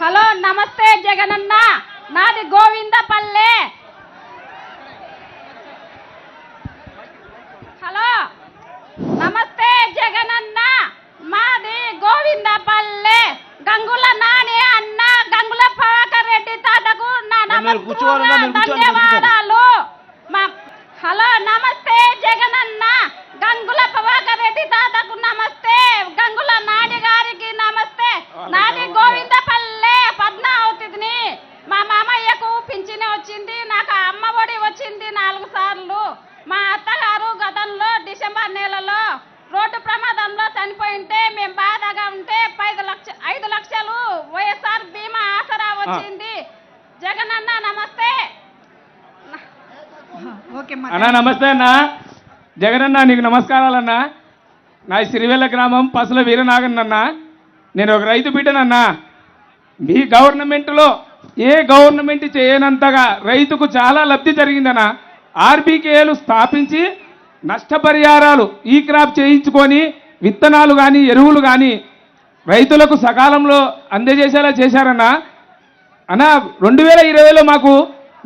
Hello నమస్తే జగనన్న, నాది Govindapalle. Hello నమస్తే జగనన్న, మాది గోవిందపల్లె. గంగుల నాని అన్న, గంగుల ప్రభాకర్ రెడ్డి తాతకు నా ధన్యవాదాలు. హలో నమస్తే జగనన్న, గంగుల ప్రభాకర్ రెడ్డి తాతకు నమస్తే, గంగుల నాని గారికి నమస్తే. నాది గోవిందపల్లె పద్మావతిని. మా మామయ్యకు పింఛని వచ్చింది, నాకు అమ్మ ఒడి వచ్చింది 4 సార్లు. మా అత్తగారు గతంలో డిసెంబర్ నెలలో రోడ్డు ప్రమాదంలో చనిపోయింటే మేము బాధగా ఉంటే 5 లక్షలు వైఎస్ఆర్ బీమా ఆసరా వచ్చింది. జగనన్న నమస్తే. అన్నా నమస్తే అన్న. జగనన్న నీకు నమస్కారాలన్నా. నా సిరివెల్ల గ్రామం పసుల వీరనాగన్నన్నా. నేను ఒక రైతు బిడ్డనన్నా. మీ గవర్నమెంట్లో ఏ గవర్నమెంట్ చేయనంతగా రైతుకు చాలా లబ్ధి జరిగిందన్నా. ఆర్బీకేలు స్థాపించి నష్టపరిహారాలు ఈ క్రాప్ చేయించుకొని విత్తనాలు కానీ ఎరువులు కానీ రైతులకు సకాలంలో అందజేసేలా చేశారన్నా. అన్న 2020లో మాకు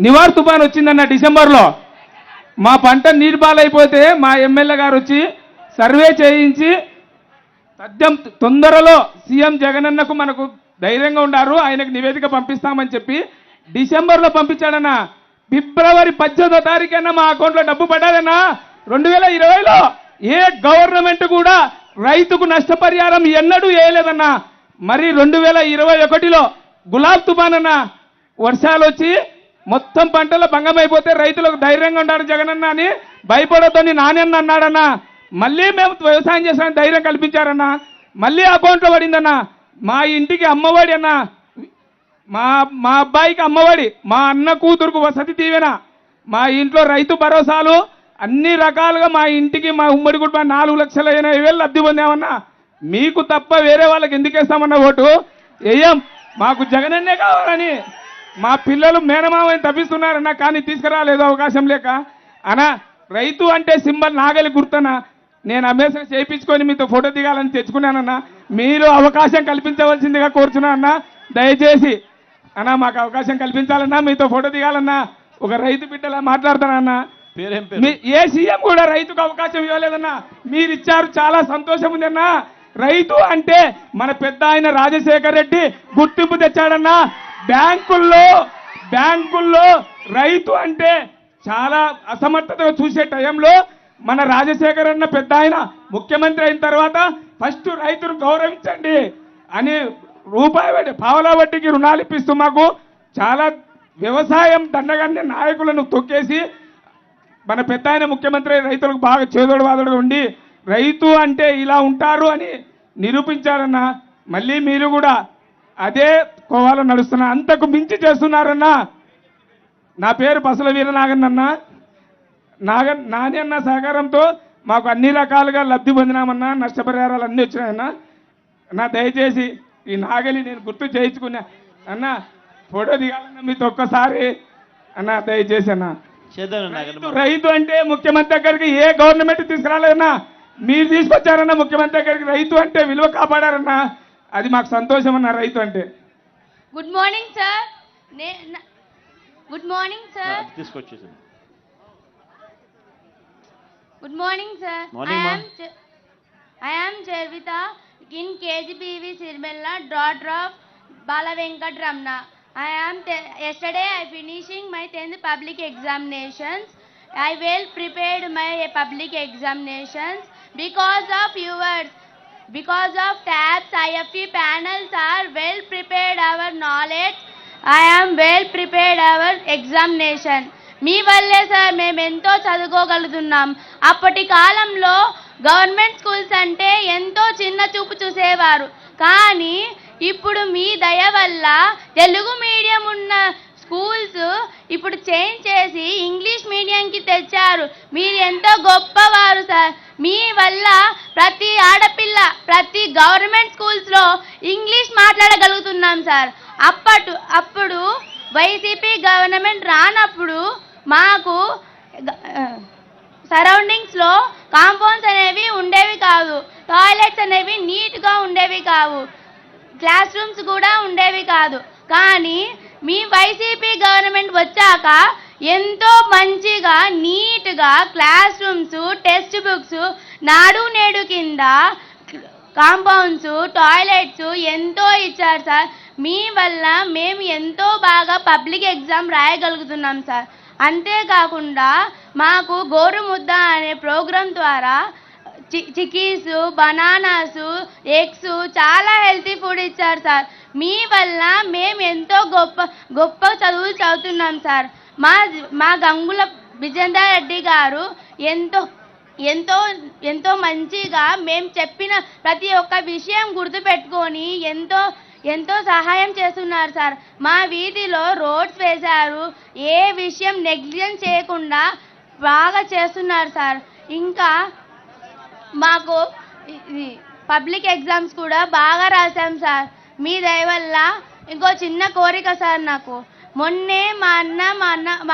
నివార్ తుఫాన్ వచ్చిందన్న డిసెంబర్లో. మా పంట నీటి పాలైపోతే మా ఎమ్మెల్యే గారు వచ్చి సర్వే చేయించి తొందరలో సీఎం జగనన్నకు మనకు ధైర్యంగా ఉన్నారు, ఆయనకు నివేదిక పంపిస్తామని చెప్పి డిసెంబర్లో పంపించాడన్న. ఫిబ్రవరి 18వ తారీఖున మా అకౌంట్లో డబ్బు పడ్డాదన్నా. 2020లో ఏ గవర్నమెంట్ కూడా రైతుకు నష్టపరిహారం ఎన్నడూ వేయలేదన్నా. మరి 2021లో గులాబ్ తుఫాన్ అన్న, వర్షాలు వచ్చి మొత్తం పంటల భంగమైపోతే రైతులకు ధైర్యంగా ఉన్నాడు జగనన్న అని భయపడొద్దని నానన్న అన్నాడన్నా. మళ్ళీ మేము వ్యవసాయం చేసామని ధైర్యం కల్పించారన్నా. మళ్ళీ అకౌంట్లో పడిందన్నా. మా ఇంటికి అమ్మఒడి అన్న, మా అబ్బాయికి అమ్మఒడి, మా అన్న కూతురుకు వసతి దీవెన, మా ఇంట్లో రైతు భరోసాలు అన్ని రకాలుగా మా ఇంటికి మా ఉమ్మడి కుటుంబం 4,80,000 లబ్ధి పొందామన్నా. మీకు తప్ప వేరే వాళ్ళకి ఎందుకు వేస్తామన్న ఓటు వేయం. మాకు జగనన్నే కావాలని మా పిల్లలు మేనమామని తప్పిస్తున్నారన్నా, కానీ తీసుకురాలేదు అవకాశం లేక. అన్నా రైతు అంటే సింబల్ నాగలి గుర్తన్నా. నేను అమేసా చేయించుకొని మీతో ఫోటో దిగాలని తెచ్చుకున్నానన్నా. మీరు అవకాశం కల్పించవలసిందిగా కోరుచున్నా అన్న. దయచేసి అన్నా మాకు అవకాశం కల్పించాలన్నా, మీతో ఫోటో దిగాలన్నా. ఒక రైతు బిడ్డలా మాట్లాడతానన్నా. ఏ సీఎం కూడా రైతుకు అవకాశం ఇవ్వలేదన్నా, మీరు ఇచ్చారు, చాలా సంతోషం ఉందన్నా. రైతు అంటే మన పెద్ద ఆయన రాజశేఖర్ రెడ్డి గుర్తింపు తెచ్చాడన్నా. బ్యాంకుల్లో రైతు అంటే చాలా అసమర్థతగా చూసే టైంలో మన రాజశేఖర్ అన్న పెద్ద ఆయన ముఖ్యమంత్రి అయిన తర్వాత ఫస్ట్ రైతును గౌరవించండి అని రూపాయి పావలా వడ్డీకి రుణాలు ఇప్పిస్తూ మాకు చాలా వ్యవసాయం దండగానే నాయకులను తొక్కేసి మన పెద్ద ఆయన ముఖ్యమంత్రి రైతులకు బాగా చేదోడు వాదోడుగా ఉండి రైతు అంటే ఇలా ఉంటారు అని నిరూపించారన్నా. మళ్ళీ మీరు కూడా అదే కోవాలో నడుస్తున్నా, అంతకు మించి చేస్తున్నారన్నా. నా పేరు పసుల వీరనాగన్నన్నా. నాని అన్న సహకారంతో మాకు అన్ని రకాలుగా లబ్ధి పొందినామన్నా. నష్టపరిహారాలు అన్నీ వచ్చినాయన్నా. అన్నా దయచేసి ఈ నాగలి నేను గుర్తు చేయించుకున్నా అన్న. ఫోటో దిగాలన్నా మీతో ఒక్కసారి అన్నా, దయచేసి అన్నా. రైతు అంటే ముఖ్యమంత్రి దగ్గరికి ఏ గవర్నమెంట్ తీసుకురాలేదన్నా, మీరు తీసుకొచ్చారన్నా ముఖ్యమంత్రి దగ్గరికి. రైతు అంటే విలువ కాపాడారన్నా, అది మాకు సంతోషం అన్న. రైతు అంటే good morning sir. Good morning sir. తీసుకొచ్చేసాను. Good morning, sir. I am Jervita in KGBV Sirmella, daughter of Bala Venkat Ramna. Yesterday I finishing my 10th public examinations. I well prepared my public examinations because of yours. Because of TABS, IFP panels are well prepared our knowledge. I am well prepared our examination. మీ వల్లే sir మేము ఎంతో చదువుకోగలుగుతున్నాం. అప్పటి కాలంలో government schools అంటే ఎంతో చిన్న చూపు చూసేవారు, కానీ ఇప్పుడు మీ దయ వల్ల తెలుగు మీడియం ఉన్న స్కూల్స్ ఇప్పుడు చేంజ్ చేసి ఇంగ్లీష్ మీడియంకి తెచ్చారు. మీరు ఎంతో గొప్పవారు సార్. మీ వల్ల ప్రతి ఆడపిల్ల ప్రతి గవర్నమెంట్ స్కూల్స్లో ఇంగ్లీష్ మాట్లాడగలుగుతున్నాం సార్. అప్పుడు వైసీపీ గవర్నమెంట్ రానప్పుడు మాకు సరౌండింగ్స్లో కాంపౌండ్స్ అనేవి ఉండేవి కాదు, టాయిలెట్స్ అనేవి నీట్గా ఉండేవి కావు. క్లాస్ రూమ్స్ కూడా ఉండేవి కాదు. కానీ మీ వైసీపీ గవర్నమెంట్ వచ్చాక ఎంతో మంచిగా నీట్గా క్లాస్ రూమ్స్, టెక్స్ట్ బుక్స్, నాడు నేడు కింద కాంపౌండ్స్, టాయిలెట్స్ ఎంతో ఇచ్చారు సార్. మీ వల్ల మేము ఎంతో బాగా పబ్లిక్ ఎగ్జామ్ రాయగలుగుతున్నాం సార్. అంతేకాకుండా మాకు గోరుముద్ద అనే ప్రోగ్రాం ద్వారా చిక్కీస్, బనానాస్, ఎగ్స్ చాలా హెల్తీ ఫుడ్ ఇచ్చారు సార్. మీ వల్ల మేము ఎంతో గొప్ప చదువులు చదువుతున్నాం సార్. మా గంగుల విజేందర్ రెడ్డి గారు ఎంతో ఎంతో ఎంతో మంచిగా మేము చెప్పిన ప్రతి ఒక్క విషయం గుర్తుపెట్టుకొని ఎంతో సహాయం చేస్తున్నారు సార్. మా వీధిలో రోడ్స్ వేశారు. ఏ విషయం నెగ్లిజెన్స్ చేయకుండా బాగా చేస్తున్నారు సార్. ఇంకా మాకు పబ్లిక్ ఎగ్జామ్స్ కూడా బాగా రాశాం సార్ మీ దయ వల్ల. ఇంకో చిన్న కోరిక సార్, నాకు మొన్నే మా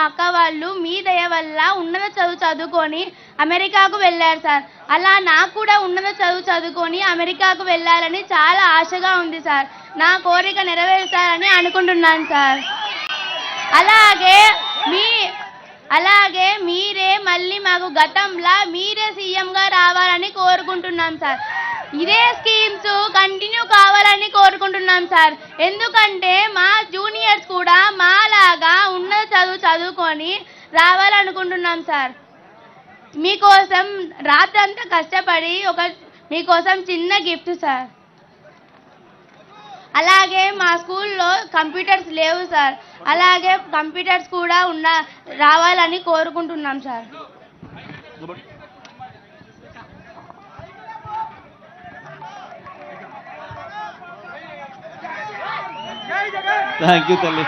అక్క వాళ్ళు మీ దయ వల్ల ఉన్నత చదువు చదువుకొని అమెరికాకు వెళ్ళారు సార్. అలా నాకు కూడా ఉన్నత చదువు చదువుకొని అమెరికాకు వెళ్ళాలని చాలా ఆశగా ఉంది సార్. నా కోరిక నెరవేరుస్తారని అనుకుంటున్నాను సార్. అలాగే మీరే మళ్ళీ మాకు గతంలా మీరే సీఎంగా రావాలని కోరుకుంటున్నాం సార్. ఇదే స్కీమ్స్ కంటిన్యూ కావాలని కోరుకుంటున్నాం సార్. ఎందుకంటే మా జూనియర్స్ కూడా మాలాగా ఉన్నత చదువు చదువుకొని రావాలనుకుంటున్నాం సార్. మీకోసం రాత్రంతా కష్టపడి మీకోసం చిన్న గిఫ్ట్ సార్. అలాగే మా స్కూల్లో కంప్యూటర్స్ లేవు సార్. అలాగే కంప్యూటర్స్ కూడా రావాలని కోరుకుంటున్నాం సార్. థ్యాంక్ యూ తల్లి.